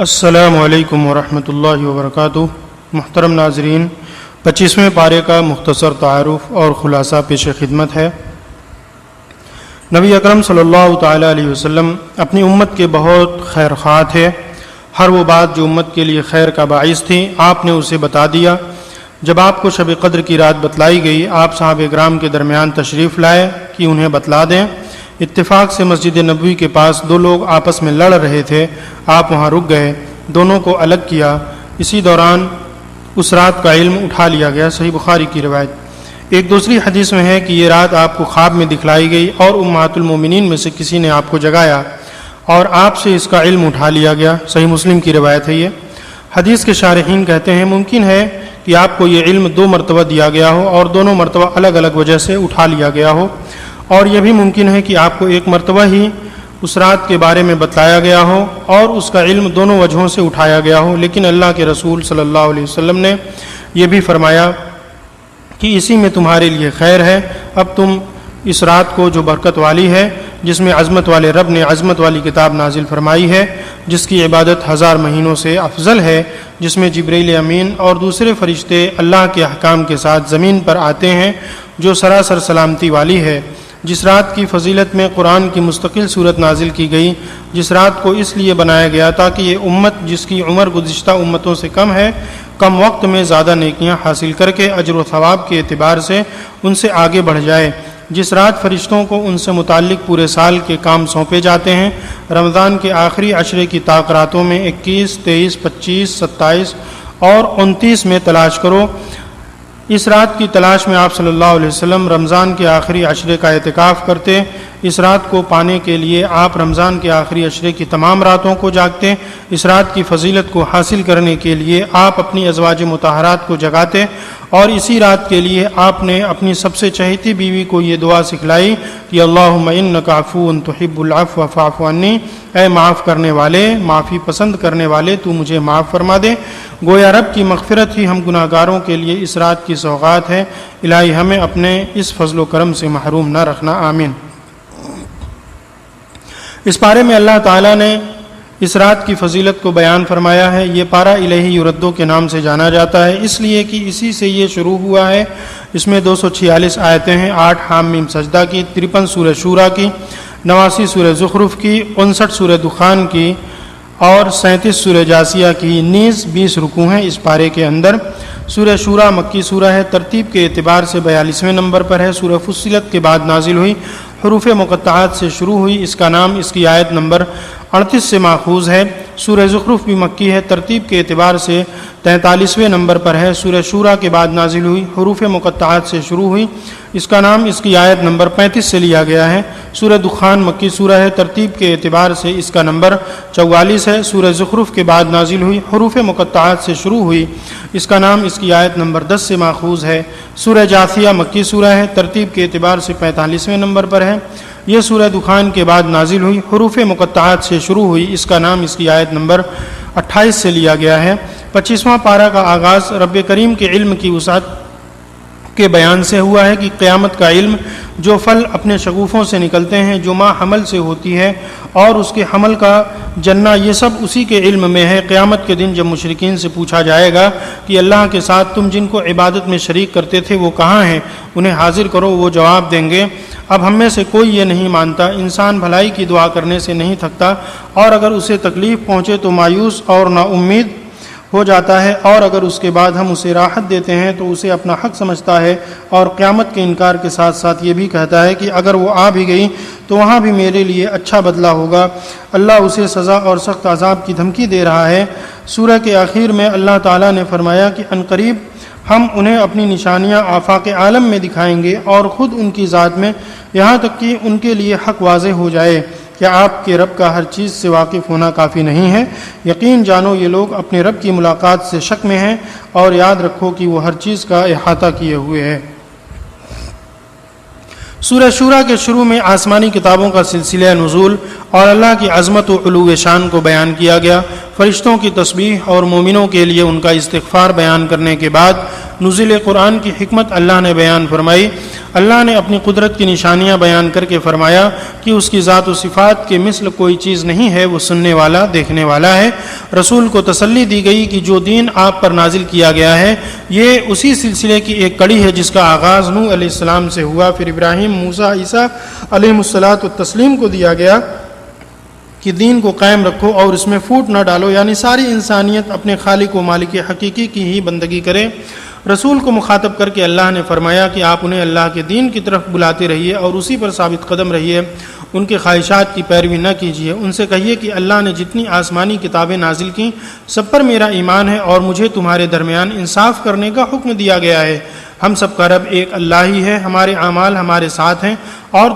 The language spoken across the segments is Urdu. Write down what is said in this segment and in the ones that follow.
السلام علیکم ورحمۃ اللہ وبرکاتہ۔ محترم ناظرین، 25ویں پارے کا مختصر تعارف اور خلاصہ پیش خدمت ہے۔ نبی اکرم صلی اللہ تعالیٰ علیہ وسلم اپنی امت کے بہت خیر خواہ تھے۔ ہر وہ بات جو امت کے لیے خیر کا باعث تھی آپ نے اسے بتا دیا۔ جب آپ کو شب قدر کی رات بتلائی گئی، آپ صحابہ کرام کے درمیان تشریف لائے کہ انہیں بتلا دیں۔ اتفاق سے مسجد نبوی کے پاس دو لوگ آپس میں لڑ رہے تھے، آپ وہاں رک گئے، دونوں کو الگ کیا۔ اسی دوران اس رات کا علم اٹھا لیا گیا۔ صحیح بخاری کی روایت۔ ایک دوسری حدیث میں ہے کہ یہ رات آپ کو خواب میں دکھلائی گئی اور امہات المومنین میں سے کسی نے آپ کو جگایا اور آپ سے اس کا علم اٹھا لیا گیا۔ صحیح مسلم کی روایت ہے یہ۔ حدیث کے شارحین کہتے ہیں ممکن ہے کہ آپ کو یہ علم 2 مرتبہ دیا گیا ہو اور دونوں مرتبہ الگ الگ وجہ سے اٹھا لیا گیا ہو، اور یہ بھی ممکن ہے کہ آپ کو ایک مرتبہ ہی اس رات کے بارے میں بتلایا گیا ہو اور اس کا علم دونوں وجہوں سے اٹھایا گیا ہو، لیکن اللہ کے رسول صلی اللہ علیہ وسلم نے یہ بھی فرمایا کہ اسی میں تمہارے لیے خیر ہے۔ اب تم اس رات کو جو برکت والی ہے، جس میں عظمت والے رب نے عظمت والی کتاب نازل فرمائی ہے، جس کی عبادت 1000 مہینوں سے افضل ہے، جس میں جبریل امین اور دوسرے فرشتے اللہ کے احکام کے ساتھ زمین پر آتے ہیں، جو سراسر سلامتی والی ہے، جس رات کی فضیلت میں قرآن کی مستقل صورت نازل کی گئی، جس رات کو اس لیے بنایا گیا تاکہ یہ امت جس کی عمر گزشتہ امتوں سے کم ہے، کم وقت میں زیادہ نیکیاں حاصل کر کے اجر و ثواب کے اعتبار سے ان سے آگے بڑھ جائے، جس رات فرشتوں کو ان سے متعلق پورے سال کے کام سونپے جاتے ہیں۔ رمضان کے آخری عشرے کی طاق راتوں میں 21، 23، 25، 27 اور 29 میں تلاش کرو۔ اس رات کی تلاش میں آپ صلی اللہ علیہ وسلم رمضان کے آخری عشرے کا اعتکاف کرتے۔ اس رات کو پانے کے لیے آپ رمضان کے آخری عشرے کی تمام راتوں کو جاگتے۔ اس رات کی فضیلت کو حاصل کرنے کے لیے آپ اپنی ازواج مطہرات کو جگاتے، اور اسی رات کے لیے آپ نے اپنی سب سے چہیتی بیوی کو یہ دعا سکھلائی کہ اللہم انک عفو تحب العفو فاعف عنی، اے معاف کرنے والے، معافی پسند کرنے والے، تو مجھے معاف فرما دے۔ گویا رب کی مغفرت ہی ہم گناہ گاروں کے لیے اس رات کی سوغات ہے۔ الہی ہمیں اپنے اس فضل و کرم سے محروم نہ رکھنا، آمین۔ اس پارے میں اللہ تعالیٰ نے اس رات کی فضیلت کو بیان فرمایا ہے۔ یہ پارہ الہی یردو کے نام سے جانا جاتا ہے، اس لیے کہ اسی سے یہ شروع ہوا ہے۔ اس میں 246 آیتیں ہیں، 8 حام میم سجدہ کی، 53 سورہ شورا کی، 89 سورہ زخرف کی، 59 سورہ دخان کی اور 37 سورہ جاسیہ کی، نیز 20 رکوع ہیں اس پارے کے اندر۔ سورہ شورا مکی سورہ ہے، ترتیب کے اعتبار سے 42ویں نمبر پر ہے۔ سورہ فصلت کے بعد نازل ہوئی، حروف مقطعات سے شروع ہوئی، اس کا نام اس کی آیت نمبر 38 سے ماخوذ ہے۔ سورہ زخرف بھی مکی ہے، ترتیب کے اعتبار سے 43ویں نمبر پر ہے۔ سورہ شورا کے بعد نازل ہوئی، حروف مقطعات سے شروع ہوئی، اس کا نام اس کی آیت نمبر 35 سے لیا گیا ہے۔ سورہ دخان مکی سورہ ہے، ترتیب کے اعتبار سے اس کا نمبر 44 ہے۔ سورہ زخرف کے بعد نازل ہوئی، حروف مقطعات سے شروع ہوئی، اس کا نام اس کی آیت نمبر 10 سے ماخوذ ہے۔ سورہ جاثیہ مکی سورہ ہے، ترتیب کے اعتبار سے 45ویں نمبر پر ہے۔ یہ سورہ دخان کے بعد نازل ہوئی، حروف مقطعات سے شروع ہوئی، اس کا نام اس کی آیت نمبر 28 سے لیا گیا ہے۔ 25واں پارہ کا آغاز رب کریم کے علم کی وسعت کے بیان سے ہوا ہے کہ قیامت کا علم، جو پھل اپنے شگوفوں سے نکلتے ہیں، جو ماں حمل سے ہوتی ہے اور اس کے حمل کا جنہ، یہ سب اسی کے علم میں ہے۔ قیامت کے دن جب مشرکین سے پوچھا جائے گا کہ اللہ کے ساتھ تم جن کو عبادت میں شریک کرتے تھے وہ کہاں ہیں، انہیں حاضر کرو، وہ جواب دیں گے اب ہم میں سے کوئی یہ نہیں مانتا۔ انسان بھلائی کی دعا کرنے سے نہیں تھکتا، اور اگر اسے تکلیف پہنچے تو مایوس اور نا امید ہو جاتا ہے، اور اگر اس کے بعد ہم اسے راحت دیتے ہیں تو اسے اپنا حق سمجھتا ہے، اور قیامت کے انکار کے ساتھ ساتھ یہ بھی کہتا ہے کہ اگر وہ آ بھی گئی تو وہاں بھی میرے لیے اچھا بدلہ ہوگا۔ اللہ اسے سزا اور سخت عذاب کی دھمکی دے رہا ہے۔ سورہ کے آخر میں اللہ تعالیٰ نے فرمایا کہ عنقریب ہم انہیں اپنی نشانیاں آفاق عالم میں دکھائیں گے اور خود ان کی ذات میں، یہاں تک کہ ان کے لیے حق واضح ہو جائے۔ کیا آپ کے رب کا ہر چیز سے واقف ہونا کافی نہیں ہے؟ یقین جانو یہ لوگ اپنے رب کی ملاقات سے شک میں ہیں، اور یاد رکھو کہ وہ ہر چیز کا احاطہ کیے ہوئے ہے۔ سورہ شورا کے شروع میں آسمانی کتابوں کا سلسلہ نزول اور اللہ کی عظمت و علو شان کو بیان کیا گیا۔ فرشتوں کی تسبیح اور مومنوں کے لیے ان کا استغفار بیان کرنے کے بعد نزول قرآن کی حکمت اللہ نے بیان فرمائی۔ اللہ نے اپنی قدرت کی نشانیاں بیان کر کے فرمایا کہ اس کی ذات و صفات کے مثل کوئی چیز نہیں ہے، وہ سننے والا دیکھنے والا ہے۔ رسول کو تسلی دی گئی کہ جو دین آپ پر نازل کیا گیا ہے یہ اسی سلسلے کی ایک کڑی ہے جس کا آغاز نوح علیہ السلام سے ہوا، پھر ابراہیم، موسیٰ، عیسیٰ علیہ الصلاۃ والتسلیم کو دیا گیا کہ دین کو قائم رکھو اور اس میں پھوٹ نہ ڈالو، یعنی ساری انسانیت اپنے خالق و مالک حقیقی کی ہی بندگی کرے۔ رسول کو مخاطب کر کے اللہ نے فرمایا کہ آپ انہیں اللہ کے دین کی طرف بلاتے رہیے اور اسی پر ثابت قدم رہیے، ان کے خواہشات کی پیروی نہ کیجیے۔ ان سے کہیے کہ اللہ نے جتنی آسمانی کتابیں نازل کیں سب پر میرا ایمان ہے اور مجھے تمہارے درمیان انصاف کرنے کا حکم دیا گیا ہے۔ ہم سب کا رب ایک اللہ ہی ہے، ہمارے اعمال ہمارے ساتھ ہیں اور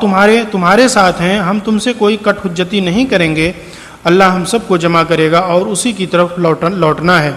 تمہارے ساتھ ہیں، ہم تم سے کوئی کٹ حجتی نہیں کریں گے۔ اللہ ہم سب کو جمع کرے گا اور اسی کی طرف لوٹنا ہے۔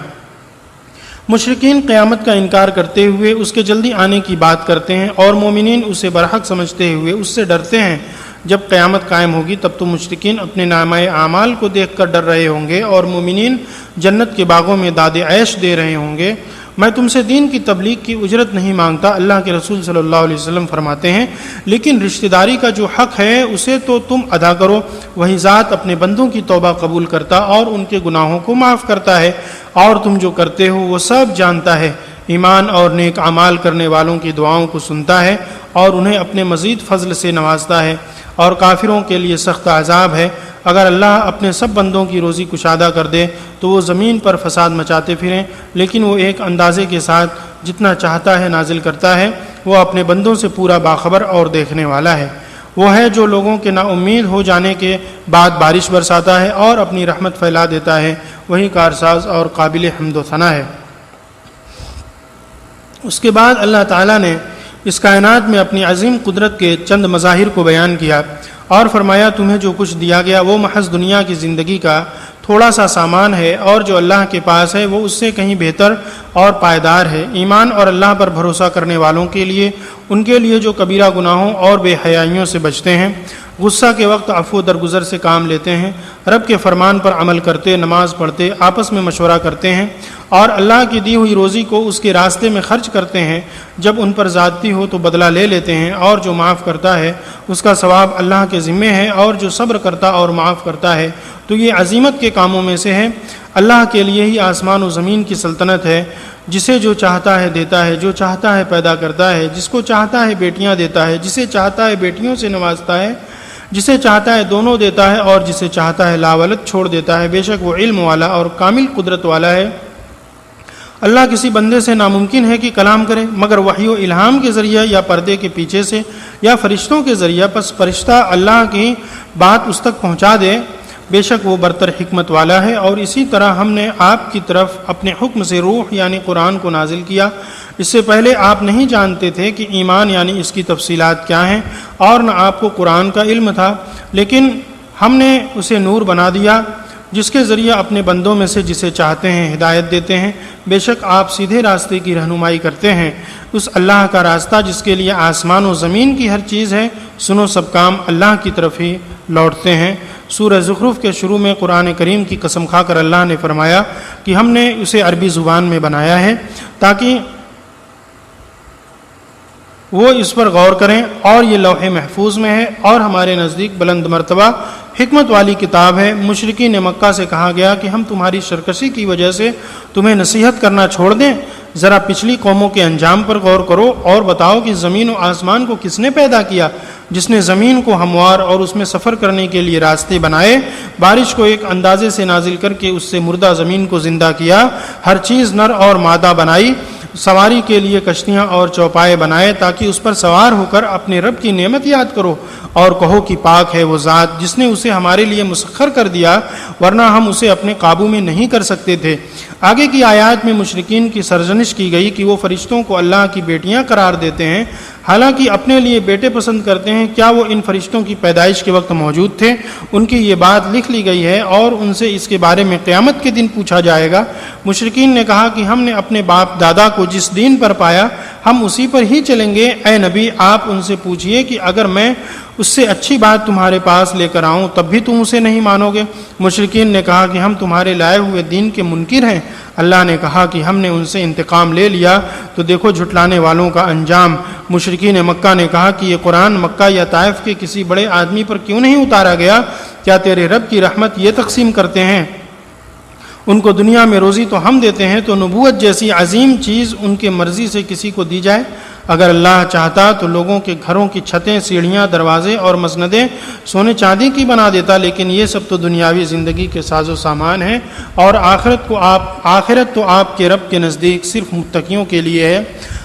مشرکین قیامت کا انکار کرتے ہوئے اس کے جلدی آنے کی بات کرتے ہیں اور مومنین اسے برحق سمجھتے ہوئے اس سے ڈرتے ہیں۔ جب قیامت قائم ہوگی تب تو مشرکین اپنے نامہ اعمال کو دیکھ کر ڈر رہے ہوں گے اور مومنین جنت کے باغوں میں داد عیش دے رہے ہوں گے۔ میں تم سے دین کی تبلیغ کی اجرت نہیں مانگتا، اللہ کے رسول صلی اللہ علیہ وسلم فرماتے ہیں، لیکن رشتہ داری کا جو حق ہے اسے تو تم ادا کرو۔ وہی ذات اپنے بندوں کی توبہ قبول کرتا اور ان کے گناہوں کو معاف کرتا ہے، اور تم جو کرتے ہو وہ سب جانتا ہے۔ ایمان اور نیک اعمال کرنے والوں کی دعاؤں کو سنتا ہے اور انہیں اپنے مزید فضل سے نوازتا ہے، اور کافروں کے لیے سخت عذاب ہے۔ اگر اللہ اپنے سب بندوں کی روزی کشادہ کر دے تو وہ زمین پر فساد مچاتے پھریں، لیکن وہ ایک اندازے کے ساتھ جتنا چاہتا ہے نازل کرتا ہے۔ وہ اپنے بندوں سے پورا باخبر اور دیکھنے والا ہے۔ وہ ہے جو لوگوں کے نا امید ہو جانے کے بعد بارش برساتا ہے اور اپنی رحمت پھیلا دیتا ہے، وہی کارساز اور قابل حمد و ثنا ہے۔ اس کے بعد اللہ تعالیٰ نے اس کائنات میں اپنی عظیم قدرت کے چند مظاہر کو بیان کیا اور فرمایا تمہیں جو کچھ دیا گیا وہ محض دنیا کی زندگی کا تھوڑا سا سامان ہے، اور جو اللہ کے پاس ہے وہ اس سے کہیں بہتر اور پائیدار ہے۔ ایمان اور اللہ پر بھروسہ کرنے والوں کے لیے، ان کے لیے جو کبیرہ گناہوں اور بے حیائیوں سے بچتے ہیں، غصہ کے وقت عفو درگزر سے کام لیتے ہیں، رب کے فرمان پر عمل کرتے، نماز پڑھتے، آپس میں مشورہ کرتے ہیں اور اللہ کی دی ہوئی روزی کو اس کے راستے میں خرچ کرتے ہیں، جب ان پر زیادتی ہو تو بدلہ لے لیتے ہیں، اور جو معاف کرتا ہے اس کا ثواب اللہ کے ذمے ہے، اور جو صبر کرتا اور معاف کرتا ہے تو یہ عظیمت کے کاموں میں سے ہے۔ اللہ کے لیے ہی آسمان و زمین کی سلطنت ہے، جسے جو چاہتا ہے دیتا ہے، جو چاہتا ہے پیدا کرتا ہے، جس کو چاہتا ہے بیٹیاں دیتا ہے، جسے چاہتا ہے بیٹیوں سے نوازتا ہے، جسے چاہتا ہے دونوں دیتا ہے، اور جسے چاہتا ہے لاولد چھوڑ دیتا ہے۔ بے شک وہ علم والا اور کامل قدرت والا ہے۔ اللہ کسی بندے سے ناممکن ہے کہ کلام کرے مگر وحی و الہام کے ذریعہ یا پردے کے پیچھے سے یا فرشتوں کے ذریعہ، پس فرشتہ اللہ کی بات اس تک پہنچا دے۔ بے شک وہ برتر حکمت والا ہے۔ اور اسی طرح ہم نے آپ کی طرف اپنے حکم سے روح یعنی قرآن کو نازل کیا۔ اس سے پہلے آپ نہیں جانتے تھے کہ ایمان یعنی اس کی تفصیلات کیا ہیں، اور نہ آپ کو قرآن کا علم تھا، لیکن ہم نے اسے نور بنا دیا جس کے ذریعہ اپنے بندوں میں سے جسے چاہتے ہیں ہدایت دیتے ہیں۔ بے شک آپ سیدھے راستے کی رہنمائی کرتے ہیں۔ اس اللہ کا راستہ جس کے لیے آسمان و زمین کی ہر چیز ہے، سنو سب کام اللہ کی طرف ہی لوٹتے ہیں۔ سورہ زخرف کے شروع میں قرآن کریم کی قسم کھا کر اللہ نے فرمایا کہ ہم نے اسے عربی زبان میں بنایا ہے تاکہ وہ اس پر غور کریں، اور یہ لوح محفوظ میں ہے اور ہمارے نزدیک بلند مرتبہ حکمت والی کتاب ہے۔ مشرکین مکہ سے کہا گیا کہ ہم تمہاری سرکشی کی وجہ سے تمہیں نصیحت کرنا چھوڑ دیں؟ ذرا پچھلی قوموں کے انجام پر غور کرو اور بتاؤ کہ زمین و آسمان کو کس نے پیدا کیا، جس نے زمین کو ہموار اور اس میں سفر کرنے کے لیے راستے بنائے، بارش کو ایک اندازے سے نازل کر کے اس سے مردہ زمین کو زندہ کیا، ہر چیز نر اور مادہ بنائی، سواری کے لیے کشتیاں اور چوپائے بنائے تاکہ اس پر سوار ہو کر اپنے رب کی نعمت یاد کرو اور کہو کہ پاک ہے وہ ذات جس نے اسے ہمارے لیے مسخر کر دیا، ورنہ ہم اسے اپنے قابو میں نہیں کر سکتے تھے۔ آگے کی آیات میں مشرکین کی سرزنش کی گئی کہ وہ فرشتوں کو اللہ کی بیٹیاں قرار دیتے ہیں، حالانکہ اپنے لیے بیٹے پسند کرتے ہیں۔ کیا وہ ان فرشتوں کی پیدائش کے وقت موجود تھے؟ ان کی یہ بات لکھ لی گئی ہے اور ان سے اس کے بارے میں قیامت کے دن پوچھا جائے گا۔ مشرکین نے کہا کہ ہم نے اپنے باپ دادا کو جس دین پر پایا ہم اسی پر ہی چلیں گے۔ اے نبی آپ ان سے پوچھئے کہ اگر میں اس سے اچھی بات تمہارے پاس لے کر آؤں تب بھی تم اسے نہیں مانو گے؟ مشرکین نے کہا کہ ہم تمہارے لائے ہوئے دین کے منکر ہیں۔ اللہ نے کہا کہ ہم نے ان سے انتقام لے لیا، تو دیکھو جھٹلانے والوں کا انجام۔ مشرکین مکہ نے کہا کہ یہ قرآن مکہ یا طائف کے کسی بڑے آدمی پر کیوں نہیں اتارا گیا؟ کیا تیرے رب کی رحمت یہ تقسیم کرتے ہیں؟ ان کو دنیا میں روزی تو ہم دیتے ہیں، تو نبوت جیسی عظیم چیز ان کے مرضی سے کسی کو دی جائے؟ اگر اللہ چاہتا تو لوگوں کے گھروں کی چھتیں، سیڑھیاں، دروازے اور مسندیں سونے چاندی کی بنا دیتا، لیکن یہ سب تو دنیاوی زندگی کے ساز و سامان ہیں، اور آخرت تو آپ کے رب کے نزدیک صرف متقیوں کے لیے ہے۔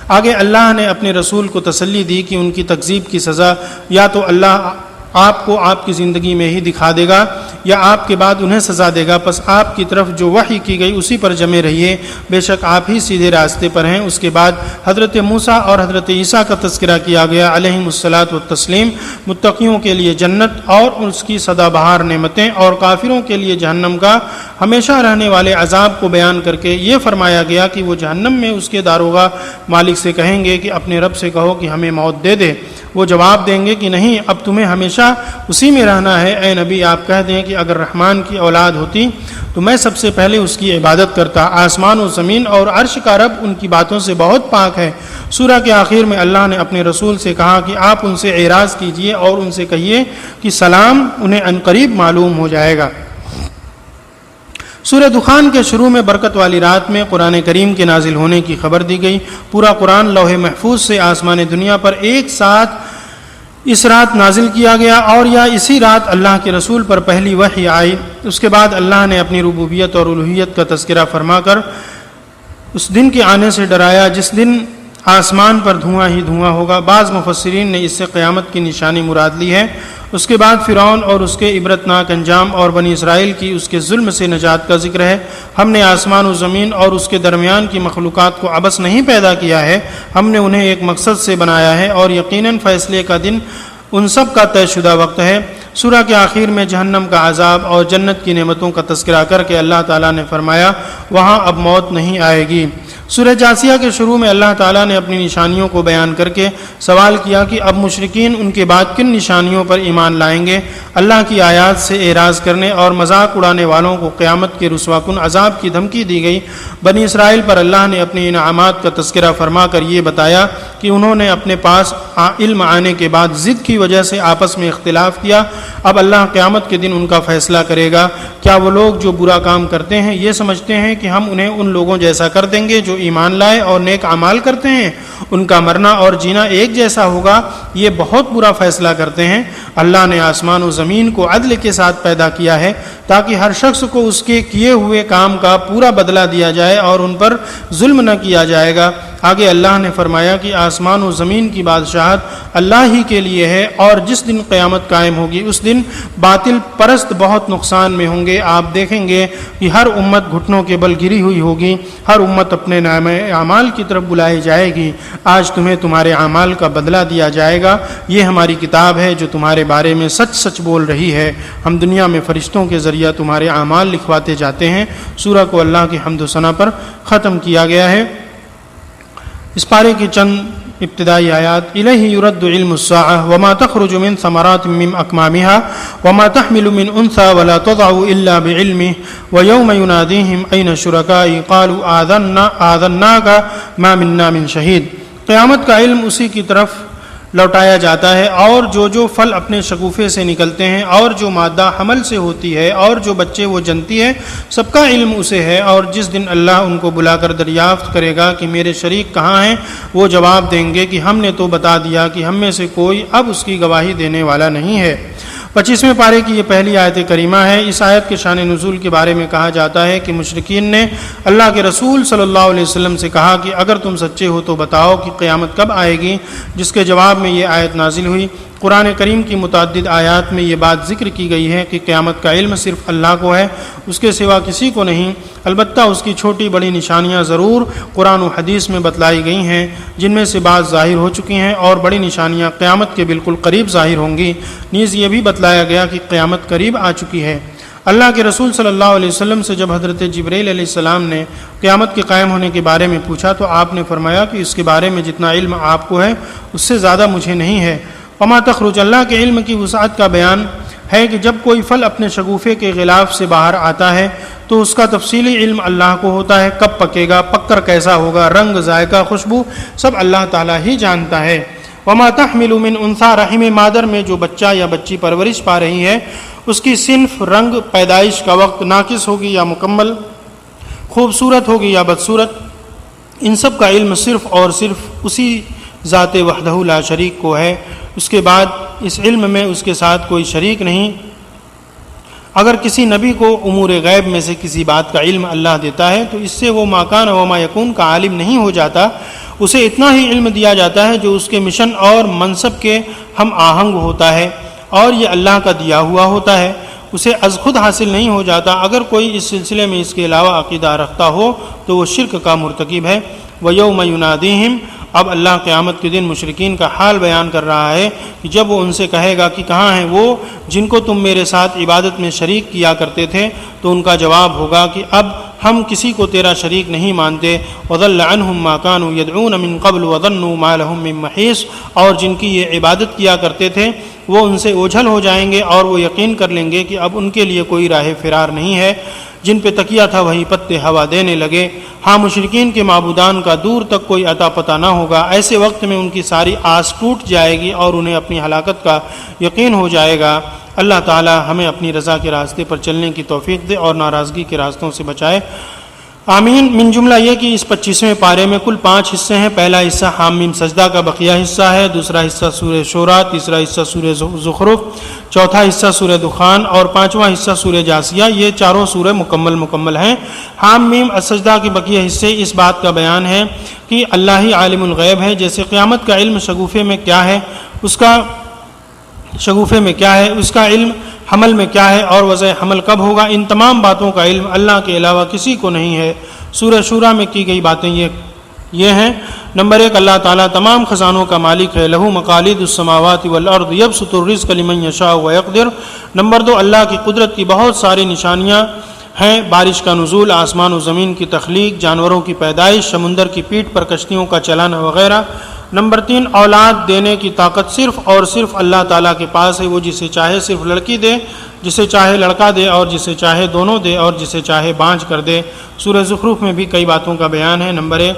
آگے اللہ نے اپنے رسول کو تسلی دی کہ ان کی تکذیب کی سزا یا تو اللہ آپ کو آپ کی زندگی میں ہی دکھا دے گا یا آپ کے بعد انہیں سزا دے گا، پس آپ کی طرف جو وحی کی گئی اسی پر جمے رہیے، بے شک آپ ہی سیدھے راستے پر ہیں۔ اس کے بعد حضرت موسیٰ اور حضرت عیسیٰ کا تذکرہ کیا گیا علیہم الصلاۃ والتسلیم۔ متقیوں کے لیے جنت اور اس کی سدا بہار نعمتیں، اور کافروں کے لیے جہنم کا ہمیشہ رہنے والے عذاب کو بیان کر کے یہ فرمایا گیا کہ وہ جہنم میں اس کے داروغہ مالک سے کہیں گے کہ اپنے رب سے کہو کہ ہمیں موت دے دے۔ وہ جواب دیں گے کہ نہیں، اب تمہیں ہمیشہ اسی میں رہنا ہے۔ اے نبی آپ کہہ دیں کہ اگر رحمان کی اولاد ہوتی تو میں سب سے پہلے اس کی عبادت کرتا۔ آسمان و زمین اور عرش کا رب ان کی باتوں سے بہت پاک ہے۔ سورہ کے آخر میں اللہ نے اپنے رسول سے کہا کہ آپ ان سے اعراض کیجئے اور ان سے کہیے کہ سلام انہیں عنقریب معلوم ہو جائے گا۔ سورہ دخان کے شروع میں برکت والی رات میں قرآن کریم کے نازل ہونے کی خبر دی گئی۔ پورا قرآن لوح محفوظ سے آسمان دنیا پر ایک ساتھ اس رات نازل کیا گیا، اور یا اسی رات اللہ کے رسول پر پہلی وحی آئی۔ اس کے بعد اللہ نے اپنی ربوبیت اور الوہیت کا تذکرہ فرما کر اس دن کے آنے سے ڈرایا جس دن آسمان پر دھواں ہی دھواں ہوگا۔ بعض مفسرین نے اس سے قیامت کی نشانی مراد لی ہے۔ اس کے بعد فرعون اور اس کے عبرتناک انجام اور بنی اسرائیل کی اس کے ظلم سے نجات کا ذکر ہے۔ ہم نے آسمان و زمین اور اس کے درمیان کی مخلوقات کو عبث نہیں پیدا کیا ہے، ہم نے انہیں ایک مقصد سے بنایا ہے، اور یقیناً فیصلے کا دن ان سب کا طے شدہ وقت ہے۔ سورہ کے آخر میں جہنم کا عذاب اور جنت کی نعمتوں کا تذکرہ کر کے اللہ تعالیٰ نے فرمایا وہاں اب موت نہیں آئے گی۔ سورہ جاثیہ کے شروع میں اللہ تعالیٰ نے اپنی نشانیوں کو بیان کر کے سوال کیا کہ اب مشرکین ان کے بعد کن نشانیوں پر ایمان لائیں گے؟ اللہ کی آیات سے اعراض کرنے اور مذاق اڑانے والوں کو قیامت کے رسوا کن عذاب کی دھمکی دی گئی۔ بنی اسرائیل پر اللہ نے اپنے انعامات کا تذکرہ فرما کر یہ بتایا کہ انہوں نے اپنے پاس علم آنے کے بعد ضد کی وجہ سے آپس میں اختلاف کیا۔ اب اللہ قیامت کے دن ان کا فیصلہ کرے گا۔ کیا وہ لوگ جو برا کام کرتے ہیں یہ سمجھتے ہیں کہ ہم انہیں ان لوگوں جیسا کر دیں گے جو ایمان لائے اور نیک اعمال کرتے ہیں؟ ان کا مرنا اور جینا ایک جیسا ہوگا، یہ بہت برا فیصلہ کرتے ہیں۔ اللہ نے آسمان و زمین کو عدل کے ساتھ پیدا کیا ہے تاکہ ہر شخص کو اس کے کیے ہوئے کام کا پورا بدلہ دیا جائے اور ان پر ظلم نہ کیا جائے گا۔ آگے اللہ نے فرمایا کہ آسمان و زمین کی بادشاہت اللہ ہی کے لیے ہے، اور جس دن قیامت قائم ہوگی اس دن باطل پرست بہت نقصان میں ہوں گے۔ آپ دیکھیں گے کہ ہر امت گھٹنوں کے بل گری ہوئی ہوگی، ہر امت اپنے نامہ اعمال کی طرف بلائی جائے گی۔ آج تمہیں تمہارے اعمال کا بدلہ دیا جائے گا، یہ ہماری کتاب ہے جو تمہارے بارے میں سچ سچ بول رہی ہے۔ ہم دنیا میں فرشتوں کے ذریعہ تمہارے اعمال لکھواتے جاتے ہیں۔ سورہ کو اللہ کی حمد و ثنا پر ختم کیا گیا ہے۔ اس پارے کی چند ابتدائی آیات: الیہ یرد علم الساعہ وما تخرج من ثمرات من اکمامها وما تحمل من انثى ولا تضع الا بعلمه ويوم يناديهم اين شركائي قالوا آذناك ما منا من شہید۔ قیامت کا علم اسی کی طرف لوٹایا جاتا ہے، اور جو پھل اپنے شگوفے سے نکلتے ہیں، اور جو مادہ حمل سے ہوتی ہے، اور جو بچے وہ جنتی ہے، سب کا علم اسے ہے۔ اور جس دن اللہ ان کو بلا کر دریافت کرے گا کہ میرے شریک کہاں ہیں، وہ جواب دیں گے کہ ہم نے تو بتا دیا کہ ہم میں سے کوئی اب اس کی گواہی دینے والا نہیں ہے۔ 25ویں پارے کی یہ پہلی آیت کریمہ ہے۔ اس آیت کے شان نزول کے بارے میں کہا جاتا ہے کہ مشرکین نے اللہ کے رسول صلی اللہ علیہ وسلم سے کہا کہ اگر تم سچے ہو تو بتاؤ کہ قیامت کب آئے گی، جس کے جواب میں یہ آیت نازل ہوئی۔ قرآن کریم کی متعدد آیات میں یہ بات ذکر کی گئی ہے کہ قیامت کا علم صرف اللہ کو ہے، اس کے سوا کسی کو نہیں۔ البتہ اس کی چھوٹی بڑی نشانیاں ضرور قرآن و حدیث میں بتلائی گئی ہیں، جن میں سے بعض ظاہر ہو چکی ہیں، اور بڑی نشانیاں قیامت کے بالکل قریب ظاہر ہوں گی۔ نیز یہ بھی بتلایا گیا کہ قیامت قریب آ چکی ہے۔ اللہ کے رسول صلی اللہ علیہ وسلم سے جب حضرت جبرائیل علیہ السلام نے قیامت کے قائم ہونے کے بارے میں پوچھا تو آپ نے فرمایا کہ اس کے بارے میں جتنا علم آپ کو ہے اس سے زیادہ مجھے نہیں ہے۔ وما تخرج، اللہ کے علم کی وسعت کا بیان ہے کہ جب کوئی پھل اپنے شگوفے کے غلاف سے باہر آتا ہے تو اس کا تفصیلی علم اللہ کو ہوتا ہے، کب پکے گا، پک کر کیسا ہوگا، رنگ، ذائقہ، خوشبو سب اللہ تعالیٰ ہی جانتا ہے۔ وما تحمل من انثیٰ، رحم مادر میں جو بچہ یا بچی پرورش پا رہی ہے اس کی صنف، رنگ، پیدائش کا وقت، ناقص ہوگی یا مکمل، خوبصورت ہوگی یا بدصورت، ان سب کا علم صرف اور صرف اسی ذات وحدہ لا شریک کو ہے۔ اس کے بعد اس علم میں اس کے ساتھ کوئی شریک نہیں۔ اگر کسی نبی کو امور غیب میں سے کسی بات کا علم اللہ دیتا ہے تو اس سے وہ ما کان و ما یکون کا عالم نہیں ہو جاتا، اسے اتنا ہی علم دیا جاتا ہے جو اس کے مشن اور منصب کے ہم آہنگ ہوتا ہے، اور یہ اللہ کا دیا ہوا ہوتا ہے، اسے از خود حاصل نہیں ہو جاتا۔ اگر کوئی اس سلسلے میں اس کے علاوہ عقیدہ رکھتا ہو تو وہ شرک کا مرتکب ہے۔ وَيَوْمَ يُنَادِيهِمْ، اب اللہ قیامت کے دن مشرکین کا حال بیان کر رہا ہے کہ جب وہ ان سے کہے گا کہ کہاں ہیں وہ جن کو تم میرے ساتھ عبادت میں شریک کیا کرتے تھے، تو ان کا جواب ہوگا کہ اب ہم کسی کو تیرا شریک نہیں مانتے۔ وَضَلَّ عَنْهُمْ مَا كَانُوا يَدْعُونَ مِن قَبْلُ وَظَنُّوا مَا لَهُم مِّن مَّحِيصٍ، اور جن کی یہ عبادت کیا کرتے تھے وہ ان سے اوجھل ہو جائیں گے اور وہ یقین کر لیں گے کہ اب ان کے لیے کوئی راہ فرار نہیں ہے۔ جن پہ تکیہ تھا وہی پتے ہوا دینے لگے۔ ہاں، مشرکین کے معبودان کا دور تک کوئی عطا پتہ نہ ہوگا۔ ایسے وقت میں ان کی ساری آس ٹوٹ جائے گی اور انہیں اپنی ہلاکت کا یقین ہو جائے گا۔ اللہ تعالی ہمیں اپنی رضا کے راستے پر چلنے کی توفیق دے اور ناراضگی کے راستوں سے بچائے، آمین۔ من جملہ یہ کہ اس 25ویں پارے میں کل 5 حصے ہیں۔ پہلا حصہ حامیم سجدہ کا بقیہ حصہ ہے، دوسرا حصہ سورہ شورى، تیسرا حصہ سورہ زخرف، چوتھا حصہ سورہ دخان اور 5واں حصہ سورہ جاثیہ۔ یہ چاروں سورہ مکمل ہیں۔ حامیم السجدہ کے بقیہ حصے اس بات کا بیان ہے کہ اللہ ہی عالم الغیب ہے، جیسے قیامت کا علم شگوفے میں کیا ہے، اس کا علم حمل میں کیا ہے اور وضع حمل کب ہوگا، ان تمام باتوں کا علم اللہ کے علاوہ کسی کو نہیں ہے۔ سورہ شورى میں کی گئی باتیں یہ ہیں۔ نمبر 1، اللہ تعالیٰ تمام خزانوں کا مالک ہے، لہو مقالید السماوات والارض یبسط الرزق لمن یشاء ویقدر۔ نمبر 2، اللہ کی قدرت کی بہت ساری نشانیاں ہیں، بارش کا نزول، آسمان و زمین کی تخلیق، جانوروں کی پیدائش، سمندر کی پیٹھ پر کشتیوں کا چلانا وغیرہ۔ نمبر 3، اولاد دینے کی طاقت صرف اور صرف اللہ تعالیٰ کے پاس ہے، وہ جسے چاہے صرف لڑکی دے، جسے چاہے لڑکا دے اور جسے چاہے دونوں دے اور جسے چاہے بانجھ کر دے۔ سورہ زخرف میں بھی کئی باتوں کا بیان ہے۔ نمبر 1،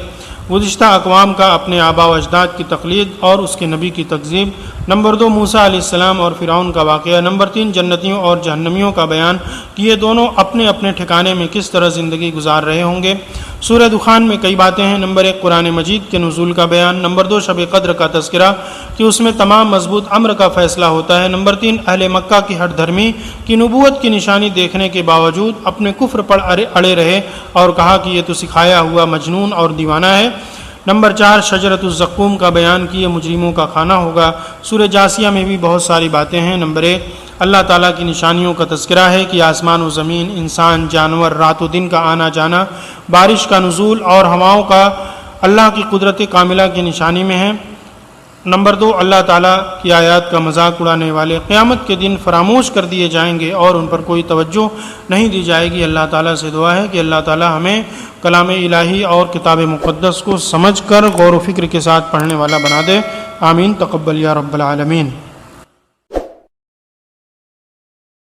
گزشتہ اقوام کا اپنے آباء و اجداد کی تقلید اور اس کے نبی کی تکذیب۔ نمبر 2، موسیٰ علیہ السلام اور فرعون کا واقعہ۔ نمبر 3، جنتیوں اور جہنمیوں کا بیان کہ یہ دونوں اپنے اپنے ٹھکانے میں کس طرح زندگی گزار رہے ہوں گے۔ سورہ دخان میں کئی باتیں ہیں۔ نمبر 1، قرآن مجید کے نزول کا بیان۔ نمبر 2، شب قدر کا تذکرہ کہ اس میں تمام مضبوط امر کا فیصلہ ہوتا ہے۔ نمبر 3، اہل مکہ کی ہٹ دھرمی کی نبوت کی نشانی دیکھنے کے باوجود اپنے کفر پر اڑے رہے اور کہا کہ یہ تو سکھایا ہوا مجنون اور دیوانہ ہے۔ نمبر 4، شجرۃ الزقوم کا بیان کہ یہ مجرموں کا کھانا ہوگا۔ سورہ جاثیہ میں بھی بہت ساری باتیں ہیں۔ نمبر 1، اللہ تعالیٰ کی نشانیوں کا تذکرہ ہے کہ آسمان و زمین، انسان، جانور، رات و دن کا آنا جانا، بارش کا نزول اور ہواؤں کا اللہ کی قدرت کاملہ کی نشانی میں ہے۔ نمبر 2، اللہ تعالیٰ کی آیات کا مذاق اڑانے والے قیامت کے دن فراموش کر دیے جائیں گے اور ان پر کوئی توجہ نہیں دی جائے گی۔ اللہ تعالیٰ سے دعا ہے کہ اللہ تعالیٰ ہمیں کلام الہی اور کتاب مقدس کو سمجھ کر غور و فکر کے ساتھ پڑھنے والا بنا دے، آمین۔ تقبل یا رب العالمین۔